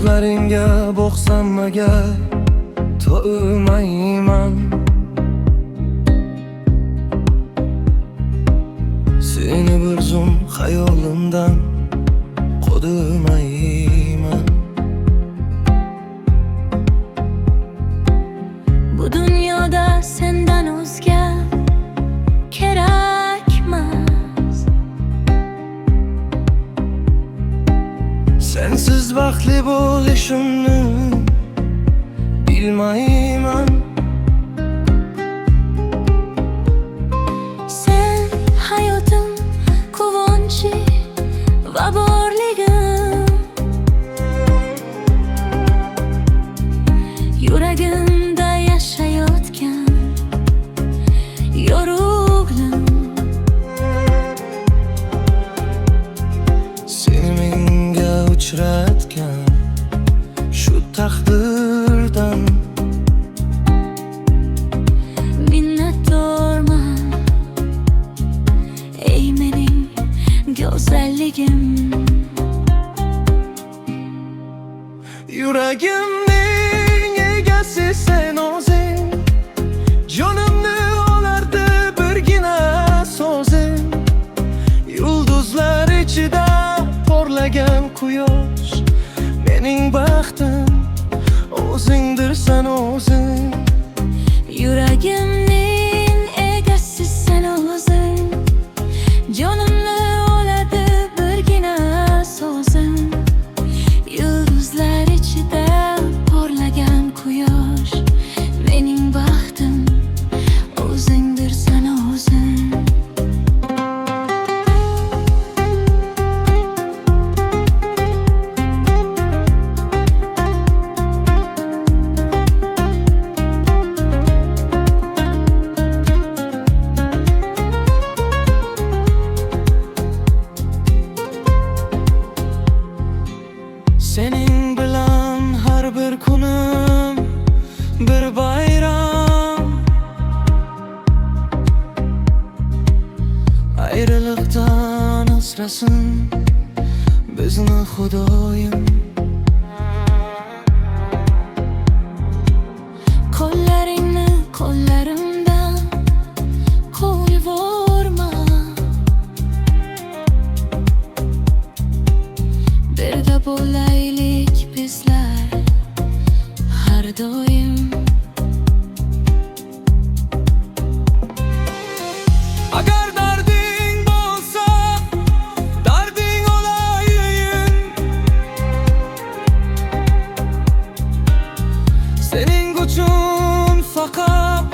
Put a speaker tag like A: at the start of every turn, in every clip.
A: So'zlaringga boqsam agar to'ymayman. Seni bir zum hayolimdan qo'ymayman.
B: Bu dunyoda sendan o'zga kerakmas.
A: Sensiz baxtli bo'lishimni bilmayman.
B: Sen hayotim, quvonchi va borligim. Yuragimda yashayotgan yorug'lim.
A: Seni menga uchratgan shu taqdirdan
B: minnatdorman, ey mening go'zalligim.
A: Yuragimning egasi sen o'zing, jonimni olardi birgina so'zing. Yulduzlar ichida porlagan quyosh mening baxtim, o'zingdir sen o'zing.
B: Yuragimning egasi sen o'zing, jonimni oladi birgina so'zing. Yulduzlar ichida porlagan quyosh mening baxtim, o'zingdir sen o'zing.
A: Sening bilan har bir kunim bir bayram. Ayrılıktan asrasın bizni Xudoyim.
B: Qo'llaringni qo'llarimdan qo'yvorma. Birga bo'laylik bizlar har doim.
A: Agar darding bo'lsa, darding olayin. Sening uchun faqat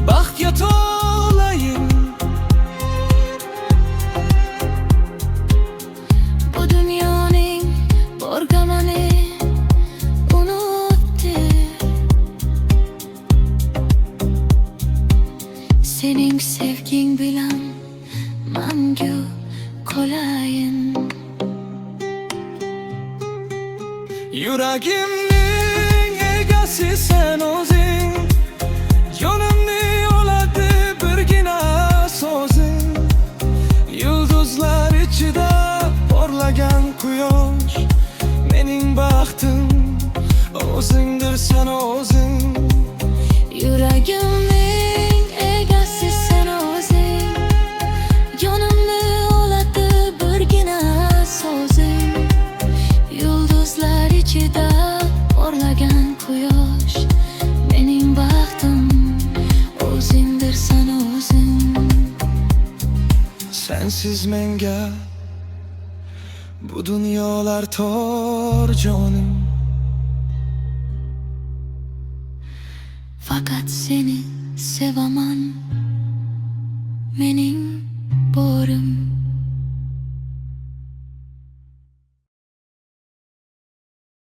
A: baxtga to'layin.
B: Bu dunyoning borgamani unutdi. Sening sevging bilan mangu qolayin.
A: Yuragimning egasi sen o'zing, jonimni oladi birgina so'zing. Yulduzlar ichida porlagan quyosh mening baxtim, o'zingdir sen o'zing.
B: Yuragimning egasi sen o'zing, jonimni oladi birgina so'zing. Yulduzlar ichida porlagan quyosh mening baxtim, o'zingdir sen o'zing.
A: Sensiz menga bu dunyolar tor jonim.
B: Faqat seni sevaman, mening